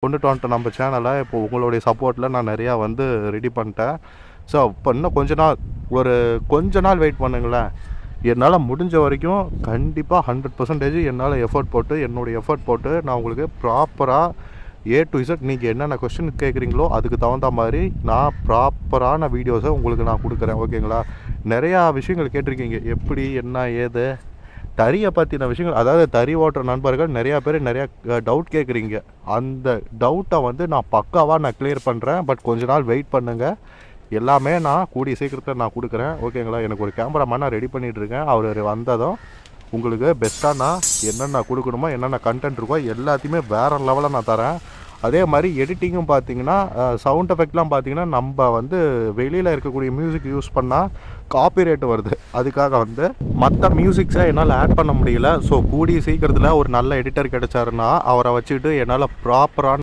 கொண்டுட்டு வந்துட்டோம் நம்ம சேனலை. இப்போ உங்களுடைய சப்போர்ட்டில் நான் நிறையா வந்து ரெடி பண்ணிட்டேன். ஸோ இப்போ இன்னும் கொஞ்ச நாள் வெயிட் பண்ணுங்களேன். என்னால் முடிஞ்ச வரைக்கும் கண்டிப்பாக 100% என்னால் என்னுடைய எஃபர்ட் போட்டு நான் உங்களுக்கு ப்ராப்பராக A to Z நீங்கள் என்னென்ன கொஸ்டின் கேட்குறீங்களோ அதுக்கு தகுந்த மாதிரி நான் ப்ராப்பரான வீடியோஸை உங்களுக்கு நான் கொடுக்குறேன். ஓகேங்களா? நிறையா விஷயங்கள் கேட்டிருக்கீங்க, எப்படி என்ன ஏது தறியை பற்றின விஷயங்கள். அதாவது தறி ஓட்டுற நண்பர்கள் நிறையா பேர் நிறையா டவுட் கேட்குறீங்க. அந்த டவுட்டை வந்து நான் பக்காவாக கிளியர் பண்ணுறேன். பட் கொஞ்ச நாள் வெயிட் பண்ணுங்கள். எல்லாமே நான் கூடிய சீக்கிரத்தில் நான் கொடுக்குறேன். ஓகேங்களா? எனக்கு ஒரு கேமராமேன் நான் ரெடி பண்ணிகிட்ருக்கேன். அவர் வந்ததும் உங்களுக்கு பெஸ்ட்டாக நான் என்னென்ன கொடுக்கணுமோ, என்னென்ன கண்டென்ட் இருக்கோ எல்லாத்தையுமே வேறு லெவலில் நான் தரேன். அதே மாதிரி எடிட்டிங்கும் பார்த்தீங்கன்னா, சவுண்ட் எஃபெக்ட்லாம் பார்த்தீங்கன்னா, நம்ம வந்து வெளியில் இருக்கக்கூடிய மியூசிக் யூஸ் பண்ணால் காப்பிரைட் வருது. அதுக்காக வந்து மற்ற மியூசிக்ஸை என்னால் ஆட் பண்ண முடியல. ஸோ கூடிய சீக்கிரத்தில் ஒரு நல்ல எடிட்டர் கிடைச்சாருன்னா அவரை வச்சுக்கிட்டு என்னால் ப்ராப்பரான